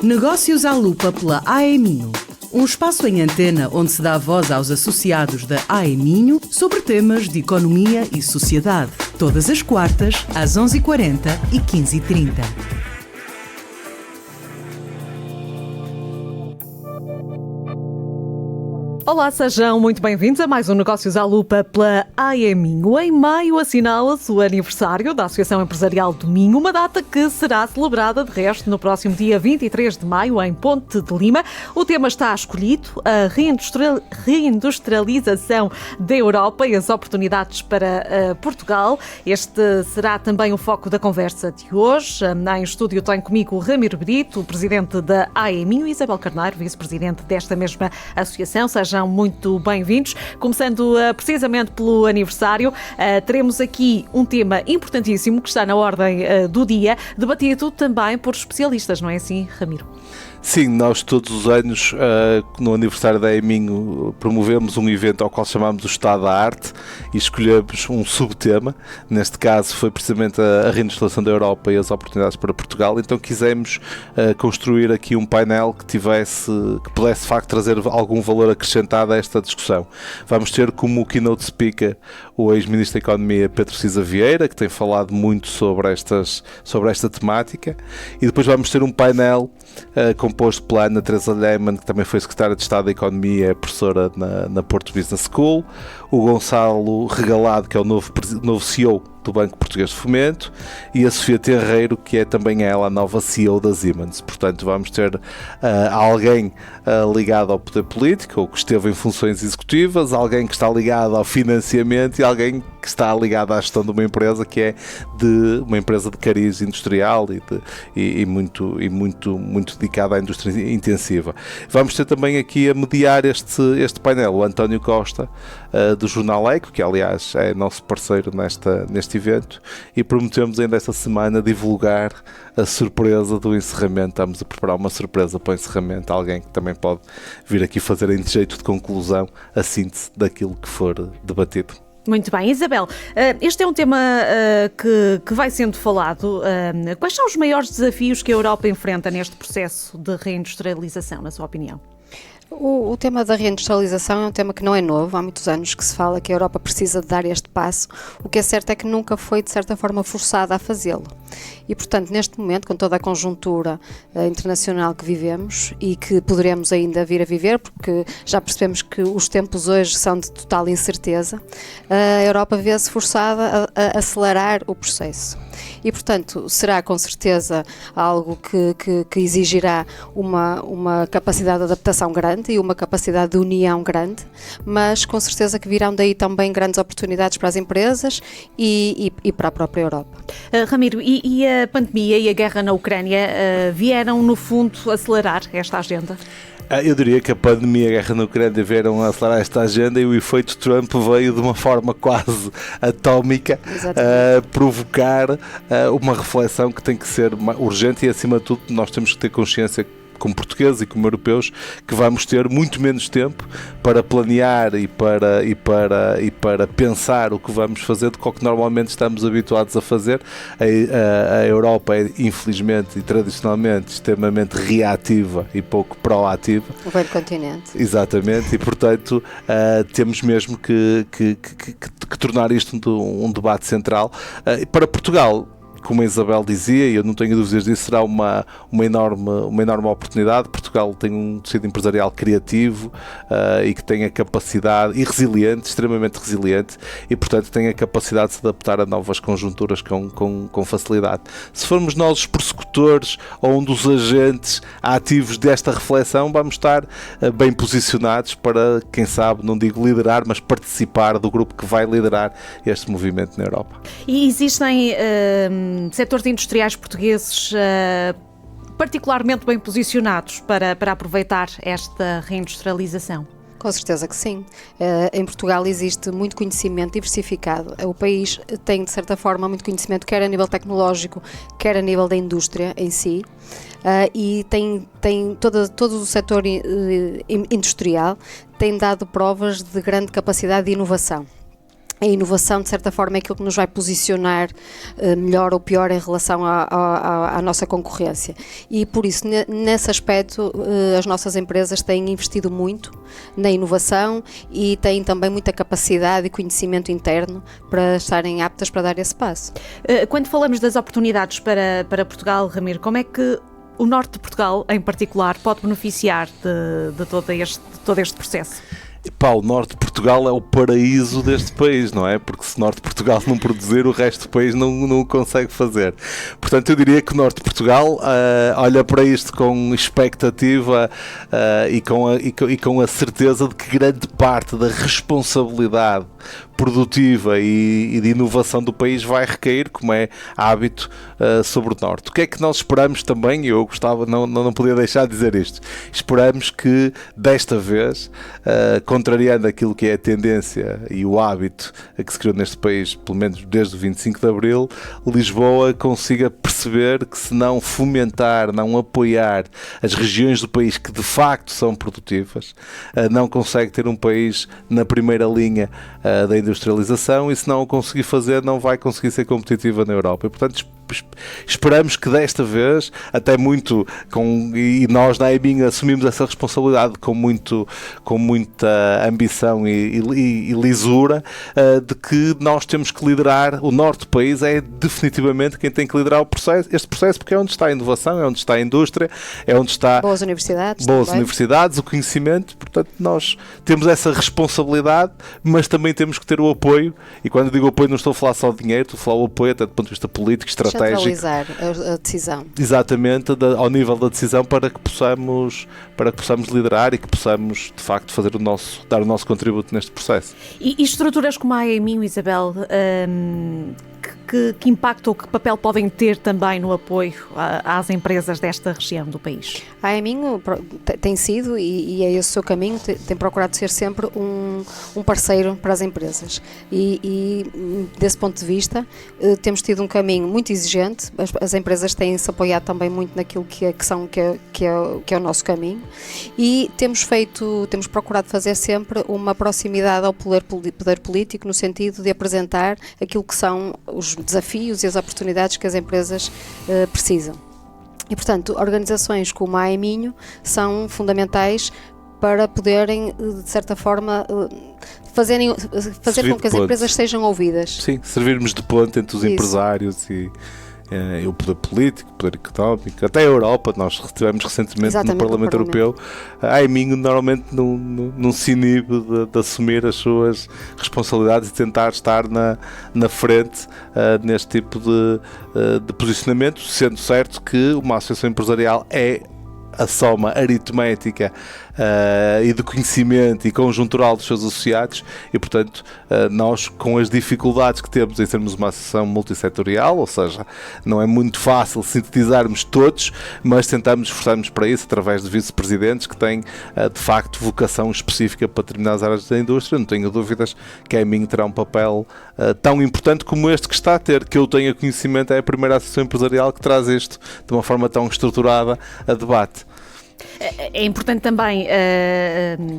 Negócios à Lupa pela AEMinho. Um espaço em antena onde se dá voz aos associados da AEMinho sobre temas de economia e sociedade. Todas as quartas, às 11h40 e 15h30. Olá, sejam muito bem-vindos a mais um Negócios à Lupa pela AEMinho. Em maio assinala-se o aniversário da Associação Empresarial do Minho, uma data que será celebrada, de resto, no próximo dia 23 de maio, em Ponte de Lima. O tema está escolhido, a reindustrialização da Europa e as oportunidades para Portugal. Este será também o foco da conversa de hoje. Em estúdio tenho comigo o Ramiro Brito, o presidente da AEMinho, e Isabel Carneiro, vice-presidente desta mesma associação. Sejam muito bem-vindos. Começando precisamente pelo aniversário, teremos aqui um tema importantíssimo que está na ordem do dia, debatido também por especialistas, não é assim, Ramiro? Sim, nós todos os anos, no aniversário da AEMinho, promovemos um evento ao qual chamamos o Estado da Arte e escolhemos um subtema. Neste caso foi precisamente a reindustrialização da Europa e as oportunidades para Portugal. Então quisemos construir aqui um painel que pudesse de facto trazer algum valor acrescentado a esta discussão. Vamos ter como keynote speaker o ex-ministro da Economia Pedro Cisa Vieira, que tem falado muito sobre esta temática, e depois vamos ter um painel composto pela Ana Teresa Lehmann, que também foi secretária de Estado da Economia, é professora na Porto Business School, o Gonçalo Regalado, que é o novo CEO do Banco Português de Fomento, e a Sofia Terreiro, que é também ela a nova CEO da Siemens. Portanto, vamos ter alguém ligado ao poder político, ou que esteve em funções executivas, alguém que está ligado ao financiamento e alguém que está ligado à gestão de uma empresa que é de uma empresa de cariz industrial e muito dedicada à indústria intensiva. Vamos ter também aqui a mediar este painel o António Costa, do Jornal Eco, que aliás é nosso parceiro neste evento, e prometemos ainda esta semana divulgar a surpresa do encerramento. Estamos a preparar uma surpresa para o encerramento, alguém que também pode vir aqui fazer em jeito de conclusão a síntese daquilo que for debatido. Muito bem, Isabel, este é um tema que vai sendo falado. Quais são os maiores desafios que a Europa enfrenta neste processo de reindustrialização, na sua opinião? O tema da reindustrialização é um tema que não é novo, há muitos anos que se fala que a Europa precisa de dar este passo. O que é certo é que nunca foi, de certa forma, forçada a fazê-lo. E, portanto, neste momento, com toda a conjuntura internacional que vivemos e que poderemos ainda vir a viver, porque já percebemos que os tempos hoje são de total incerteza, a Europa vê-se forçada a acelerar o processo. E, portanto, será com certeza algo que exigirá uma capacidade de adaptação grande e uma capacidade de união grande, mas com certeza que virão daí também grandes oportunidades para as empresas e para a própria Europa. Ramiro, e a pandemia e a guerra na Ucrânia vieram, no fundo, acelerar esta agenda? Eu diria que a pandemia e a guerra na Ucrânia vieram a acelerar esta agenda e o efeito Trump veio de uma forma quase atómica a provocar uma reflexão que tem que ser urgente e, acima de tudo, nós temos que ter consciência, como portugueses e como europeus, que vamos ter muito menos tempo para planear e para pensar o que vamos fazer do que o que normalmente estamos habituados a fazer. A Europa é, infelizmente e tradicionalmente, extremamente reativa e pouco proativa. O velho continente. Exatamente, e portanto temos mesmo que tornar isto um debate central. Para Portugal, como a Isabel dizia, e eu não tenho dúvidas disso, será uma enorme oportunidade. Portugal tem um tecido empresarial criativo e que tem a capacidade, e resiliente, extremamente resiliente, e portanto tem a capacidade de se adaptar a novas conjunturas com facilidade. Se formos nós os persecutores ou um dos agentes ativos desta reflexão, vamos estar bem posicionados para, quem sabe, não digo liderar, mas participar do grupo que vai liderar este movimento na Europa. E existem setores industriais portugueses particularmente bem posicionados para aproveitar esta reindustrialização? Com certeza que sim. Em Portugal existe muito conhecimento diversificado. O país tem, de certa forma, muito conhecimento, quer a nível tecnológico, quer a nível da indústria em si. E tem todo o setor industrial tem dado provas de grande capacidade de inovação. a inovação, de certa forma, é aquilo que nos vai posicionar melhor ou pior em relação à nossa concorrência. E, por isso, nesse aspecto, as nossas empresas têm investido muito na inovação e têm também muita capacidade e conhecimento interno para estarem aptas para dar esse passo. Quando falamos das oportunidades para Portugal, Ramiro, como é que o norte de Portugal, em particular, pode beneficiar de todo este processo? O norte de Portugal é o paraíso deste país, não é? Porque se o norte de Portugal não produzir, o resto do país não o consegue fazer. Portanto, eu diria que o norte de Portugal olha para isto com expectativa e com a certeza de que grande parte da responsabilidade produtiva e de inovação do país vai recair, como é hábito, sobre o norte. O que é que nós esperamos também, e eu gostava, não podia deixar de dizer isto, esperamos que desta vez, contrariando aquilo que é a tendência e o hábito a que se criou neste país, pelo menos desde o 25 de Abril, Lisboa consiga perceber que se não fomentar, não apoiar as regiões do país que de facto são produtivas, não consegue ter um país na primeira linha da industrialização, e se não o conseguir fazer, não vai conseguir ser competitiva na Europa. E, portanto, esperamos que desta vez, até muito, e nós na AEMIN assumimos essa responsabilidade com muita ambição e lisura, de que nós temos que liderar, o norte do país é definitivamente quem tem que liderar este processo, porque é onde está a inovação, é onde está a indústria, é onde está boas universidades, o conhecimento. Portanto, nós temos essa responsabilidade, mas também temos que ter o apoio, e quando eu digo apoio não estou a falar só de dinheiro, estou a falar o apoio até do ponto de vista político, estratégico. Centralizar a decisão. Exatamente, ao nível da decisão, para que possamos liderar e que possamos, de facto, dar o nosso contributo neste processo. E estruturas como a AEMIN, Isabel, que impacto ou que papel podem ter também no apoio às empresas desta região do país? A AEMIN tem sido, e é esse o seu caminho, tem procurado ser sempre um parceiro para as empresas. E desse ponto de vista, temos tido um caminho muito exigente. As empresas têm-se apoiado também muito naquilo que é o nosso caminho, e temos procurado fazer sempre uma proximidade ao poder político, no sentido de apresentar aquilo que são os desafios e as oportunidades que as empresas precisam. E, portanto, organizações como a AEMIN são fundamentais para poderem, de certa forma, fazer com que as empresas sejam ouvidas. Sim, servirmos de ponte entre os empresários e o poder político, o poder económico, até a Europa. Nós estivemos recentemente no Parlamento Europeu. A AEMIN normalmente não se inibe de assumir as suas responsabilidades e tentar estar na frente neste tipo de posicionamento, sendo certo que uma associação empresarial é a soma aritmética e de conhecimento e conjuntural dos seus associados, e, portanto, nós, com as dificuldades que temos em sermos uma associação multissetorial, ou seja, não é muito fácil sintetizarmos todos, mas esforçamos para isso através de vice-presidentes que têm, de facto, vocação específica para determinadas áreas da indústria. Não tenho dúvidas que a AEMIN terá um papel tão importante como este que está a ter. Que eu tenha conhecimento, é a primeira associação empresarial que traz isto de uma forma tão estruturada a debate. É importante também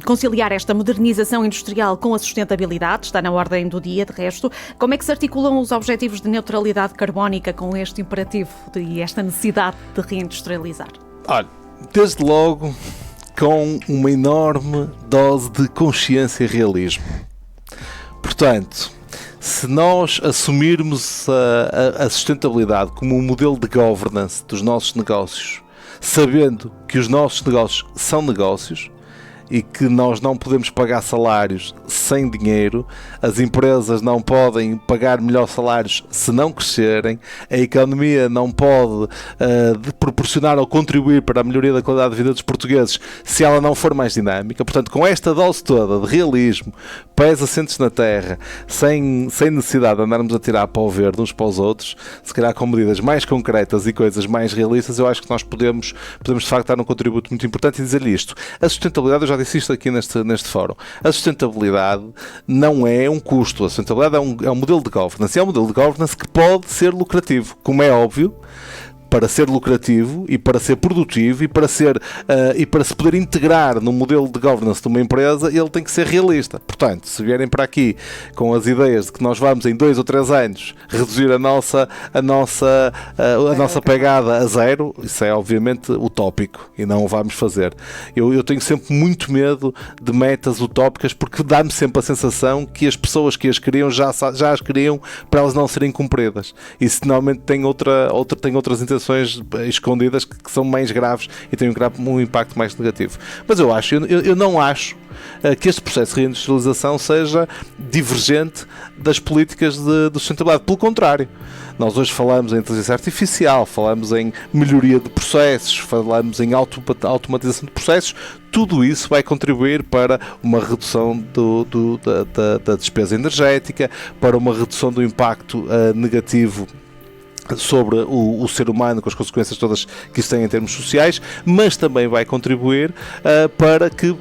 conciliar esta modernização industrial com a sustentabilidade, está na ordem do dia, de resto. Como é que se articulam os objetivos de neutralidade carbónica com este imperativo e esta necessidade de reindustrializar? Olha, desde logo com uma enorme dose de consciência e realismo. Portanto, se nós assumirmos a sustentabilidade como um modelo de governance dos nossos negócios, sabendo que os nossos negócios são negócios e que nós não podemos pagar salários sem dinheiro, as empresas não podem pagar melhores salários se não crescerem, a economia não pode proporcionar ou contribuir para a melhoria da qualidade de vida dos portugueses se ela não for mais dinâmica. Portanto, com esta dose toda de realismo, pés assentes na terra, sem necessidade de andarmos a tirar para o verde uns para os outros, se calhar com medidas mais concretas e coisas mais realistas, eu acho que nós podemos de facto dar um contributo muito importante e dizer-lhe isto. A sustentabilidade, eu já disse isto aqui neste fórum, a sustentabilidade não é um custo, a sustentabilidade é um modelo de governance, e é um modelo de governance que pode ser lucrativo, como é óbvio, para ser lucrativo e para ser produtivo e para se poder integrar no modelo de governance de uma empresa, ele tem que ser realista. Portanto, se vierem para aqui com as ideias de que nós vamos em 2 ou 3 anos reduzir a nossa pegada a zero, isso é obviamente utópico e não o vamos fazer. Eu tenho sempre muito medo de metas utópicas, porque dá-me sempre a sensação que as pessoas que as criam já as criam para elas não serem cumpridas, e se normalmente têm outras intenções escondidas que são mais graves e têm um impacto mais negativo. Mas eu não acho que este processo de reindustrialização seja divergente das políticas de sustentabilidade. Pelo contrário, nós hoje falamos em inteligência artificial, falamos em melhoria de processos, falamos em automatização de processos. Tudo isso vai contribuir para uma redução da despesa energética, para uma redução do impacto negativo sobre o ser humano, com as consequências todas que isso tem em termos sociais, mas também vai contribuir para que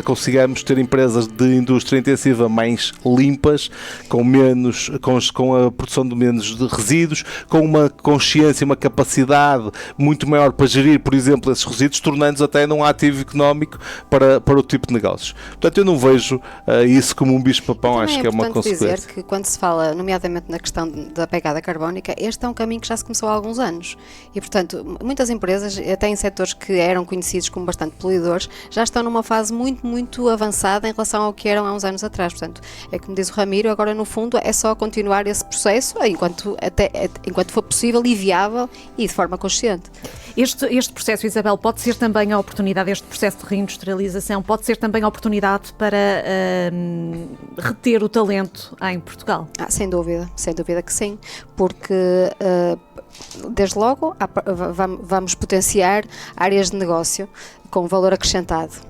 consigamos ter empresas de indústria intensiva mais limpas, com a produção de menos de resíduos, com uma consciência, uma capacidade muito maior para gerir, por exemplo, esses resíduos, tornando-os até num ativo económico para o tipo de negócios. Portanto, eu não vejo isso como um bicho-papão, acho que é uma consequência. Dizer que quando se fala, nomeadamente na questão da pegada carbónica, este é um caminho que já se começou há alguns anos. E, portanto, muitas empresas, até em setores que eram conhecidos como bastante poluidores, já estão numa fase muito, muito avançada em relação ao que eram há uns anos atrás. Portanto, é como diz o Ramiro, agora no fundo é só continuar esse processo enquanto for possível e viável e de forma consciente. Este processo, Isabel, pode ser também a oportunidade, este processo de reindustrialização, pode ser também a oportunidade para reter o talento em Portugal? Sem dúvida que sim, porque desde logo vamos potenciar áreas de negócio com valor acrescentado.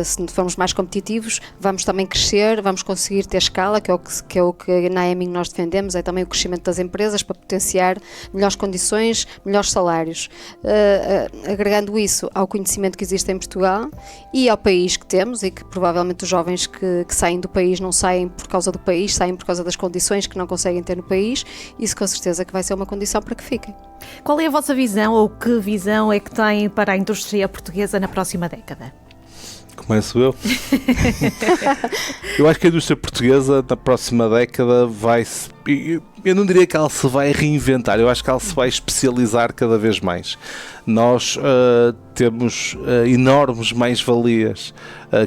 Se formos mais competitivos, vamos também crescer, vamos conseguir ter escala, que é o que na AEMIN nós defendemos, é também o crescimento das empresas para potenciar melhores condições, melhores salários. Agregando isso ao conhecimento que existe em Portugal e ao país que temos, e que provavelmente os jovens que saem do país não saem por causa do país, saem por causa das condições que não conseguem ter no país, isso com certeza que vai ser uma condição para que fiquem. Qual é a vossa visão, ou que visão é que têm para a indústria portuguesa na próxima década? Começo eu. Eu acho que a indústria portuguesa na próxima década eu não diria que ela se vai reinventar, eu acho que ela se vai especializar cada vez mais. Nós temos enormes mais-valias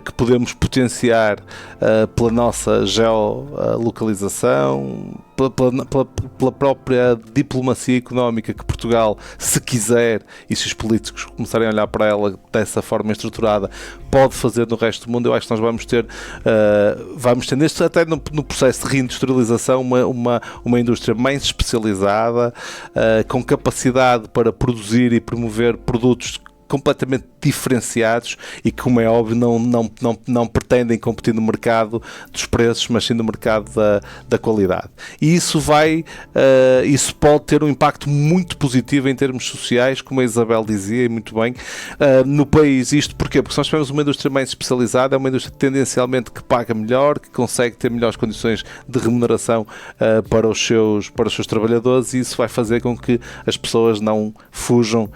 que podemos potenciar pela nossa geolocalização, pela própria diplomacia económica que Portugal, se quiser, e se os políticos começarem a olhar para ela dessa forma estruturada, pode fazer no resto do mundo. Eu acho que nós vamos ter neste, até no processo de reindustrialização, uma indústria mais especializada, com capacidade para produzir e promover produtos completamente diferenciados e que, como é óbvio, não pretendem competir no mercado dos preços, mas sim no mercado da qualidade. E isso pode ter um impacto muito positivo em termos sociais, como a Isabel dizia, e muito bem, no país. Isto porquê? Porque se nós tivermos uma indústria mais especializada, é uma indústria tendencialmente que paga melhor, que consegue ter melhores condições de remuneração para os seus trabalhadores, e isso vai fazer com que as pessoas não fujam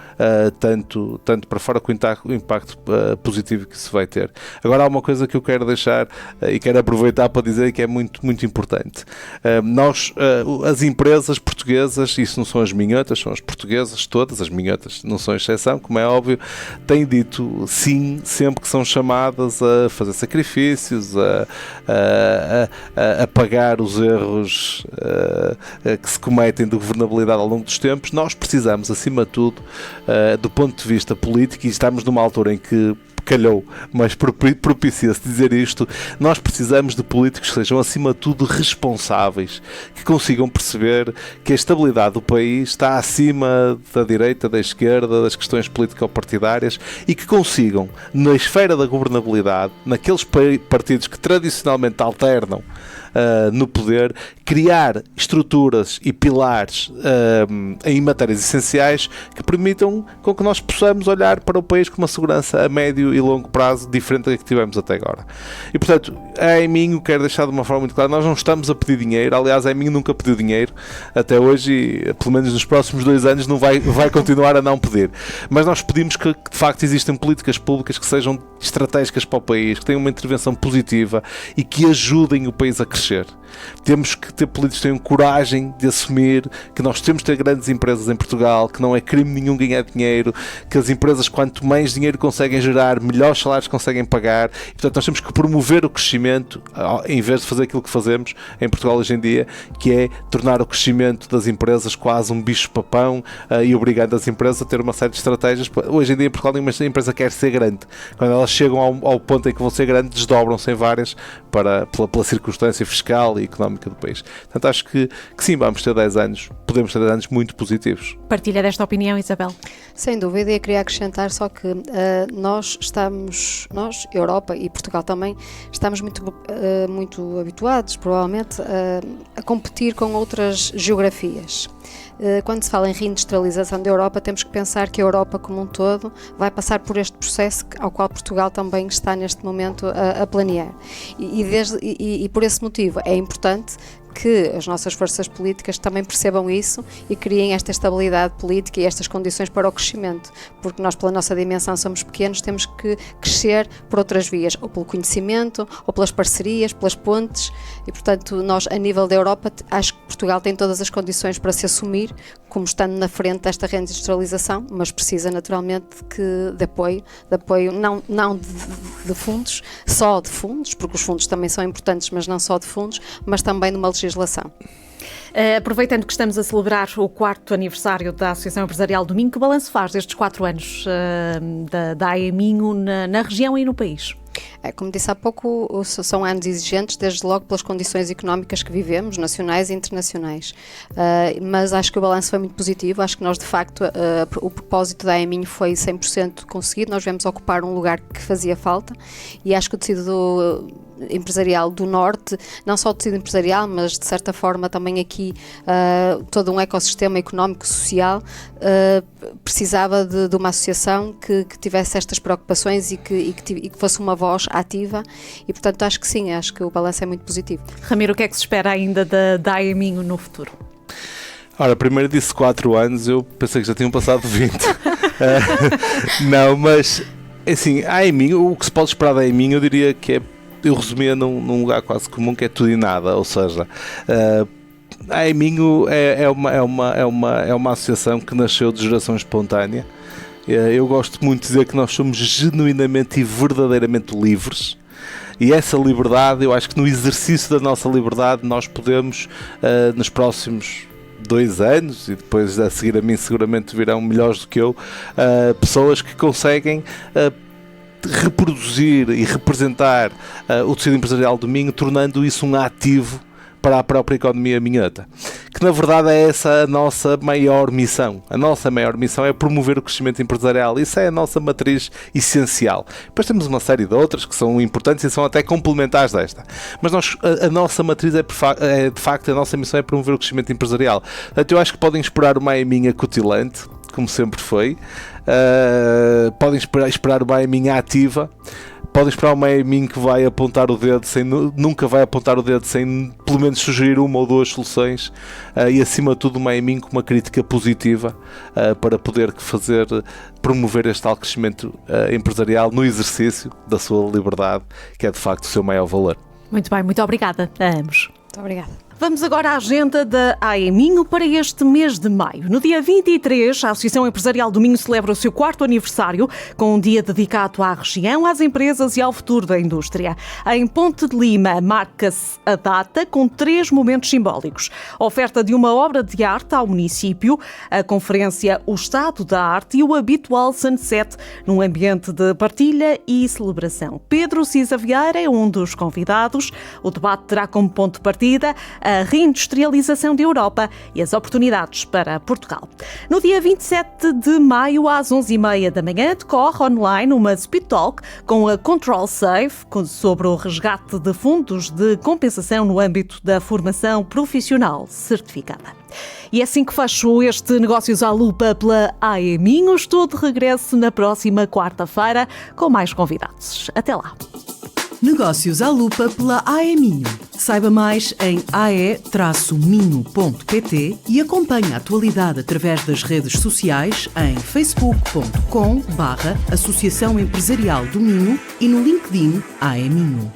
tanto para fora, com o impacto positivo que isso vai ter. Agora há uma coisa que eu quero deixar e quero aproveitar para dizer que é muito, muito importante. As empresas portuguesas, isso não são as minhotas, são as portuguesas, todas as minhotas, não são exceção, como é óbvio, têm dito sim sempre que são chamadas a fazer sacrifícios, a pagar os erros que se cometem de governabilidade ao longo dos tempos. Nós precisamos, acima de tudo, do ponto de vista político, e estamos numa altura em que calhou, mas propicia-se dizer isto, nós precisamos de políticos que sejam, acima de tudo, responsáveis, que consigam perceber que a estabilidade do país está acima da direita, da esquerda, das questões político-partidárias, e que consigam, na esfera da governabilidade, naqueles partidos que tradicionalmente alternam no poder, criar estruturas e pilares em matérias essenciais que permitam com que nós possamos olhar para o país com uma segurança a médio e longo prazo diferente da que tivemos até agora. E, portanto, a Aiminho quer deixar de uma forma muito clara, nós não estamos a pedir dinheiro, aliás, a Aiminho nunca pediu dinheiro até hoje e, pelo menos nos próximos 2 anos, não vai continuar a não pedir. Mas nós pedimos que, de facto, existam políticas públicas que sejam estratégicas para o país, que tenham uma intervenção positiva e que ajudem o país a crescer. Temos que ter políticos que tenham coragem de assumir que nós temos de ter grandes empresas em Portugal, que não é crime nenhum ganhar dinheiro, que as empresas, quanto mais dinheiro conseguem gerar, melhores salários conseguem pagar. E, portanto, nós temos que promover o crescimento, em vez de fazer aquilo que fazemos em Portugal hoje em dia, que é tornar o crescimento das empresas quase um bicho-papão e obrigando as empresas a ter uma série de estratégias. Hoje em dia em Portugal nenhuma empresa quer ser grande. Quando elas chegam ao ponto em que vão ser grandes, desdobram-se em várias pela circunstância fiscal e económica do país. Portanto, acho que sim, vamos ter 10 anos, podemos ter 10 anos muito positivos. Partilha desta opinião, Isabel? Sem dúvida, e eu queria acrescentar só que nós, Europa e Portugal também, estamos muito habituados, provavelmente, a competir com outras geografias. Quando se fala em reindustrialização da Europa, temos que pensar que a Europa como um todo vai passar por este processo ao qual Portugal também está neste momento a planear. E por esse motivo é importante que as nossas forças políticas também percebam isso e criem esta estabilidade política e estas condições para o crescimento, porque nós, pela nossa dimensão, somos pequenos, temos que crescer por outras vias, ou pelo conhecimento, ou pelas parcerias, pelas pontes, e, portanto, nós, a nível da Europa, acho que Portugal tem todas as condições para se assumir como estando na frente desta reindustrialização, mas precisa, naturalmente, de apoio não de fundos, só de fundos, porque os fundos também são importantes, mas não só de fundos, mas também de uma legislação. Aproveitando que estamos a celebrar o 4º aniversário da Associação Empresarial do Minho, que balanço faz destes 4 anos da Aiminho na região e no país? Como disse há pouco, são anos exigentes, desde logo pelas condições económicas que vivemos, nacionais e internacionais. Mas acho que o balanço foi muito positivo, acho que nós, de facto, o propósito da Aiminho foi 100% conseguido, nós viemos ocupar um lugar que fazia falta e acho que o tecido empresarial do Norte, não só o tecido empresarial, mas de certa forma também aqui todo um ecossistema económico, social, precisava de uma associação que tivesse estas preocupações e que fosse uma voz ativa e, portanto, acho que sim, acho que o balanço é muito positivo. Ramiro, o que é que se espera ainda da Aiminho no futuro? Ora, primeiro disse 4 anos, eu pensei que já tinham passado 20. Não, mas, assim, a Aiminho, o que se pode esperar da Aiminho, eu diria que eu resumia num lugar quase comum, que é tudo e nada, ou seja, a Aiminho é uma associação que nasceu de geração espontânea. Eu gosto muito de dizer que nós somos genuinamente e verdadeiramente livres. E essa liberdade, eu acho que no exercício da nossa liberdade nós podemos, nos próximos 2 anos, e depois a seguir a mim seguramente virão melhores do que eu, pessoas que conseguem reproduzir e representar o tecido empresarial do Minho, tornando isso um ativo para a própria economia minhota, que na verdade é essa a nossa maior missão. A nossa maior missão é promover o crescimento empresarial, isso é a nossa matriz essencial. Depois temos uma série de outras que são importantes e são até complementares desta, mas a nossa matriz de facto, a nossa missão é promover o crescimento empresarial. Portanto, eu acho que podem esperar uma Aiminho acutilante, como sempre foi, podem esperar uma Aiminho ativa, podem esperar uma Aiminho que vai apontar o dedo nunca vai apontar o dedo sem pelo menos sugerir 1 ou 2 soluções, e acima de tudo uma Aiminho com uma crítica positiva para poder promover este tal crescimento empresarial no exercício da sua liberdade, que é de facto o seu maior valor. Muito bem, muito obrigada a ambos. Muito obrigada. Vamos agora à agenda da Aiminho para este mês de maio. No dia 23, a Associação Empresarial do Minho celebra o seu 4º aniversário, com um dia dedicado à região, às empresas e ao futuro da indústria. Em Ponte de Lima, marca-se a data com 3 momentos simbólicos. A oferta de uma obra de arte ao município, a conferência O Estado da Arte e o habitual sunset, num ambiente de partilha e celebração. Pedro Cisa Vieira é um dos convidados. O debate terá como ponto de partida a a reindustrialização da Europa e as oportunidades para Portugal. No dia 27 de maio, às 11h30 da manhã, decorre online uma Speed Talk com a Control Safe sobre o resgate de fundos de compensação no âmbito da formação profissional certificada. E é assim que fecho este Negócios à Lupa pela AE Minho. Estou de regresso na próxima quarta-feira com mais convidados. Até lá. Negócios à Lupa pela AE Minho. Saiba mais em ae-minho.pt e acompanhe a atualidade através das redes sociais em facebook.com/Associação Empresarial do Minho e no LinkedIn AE Minho.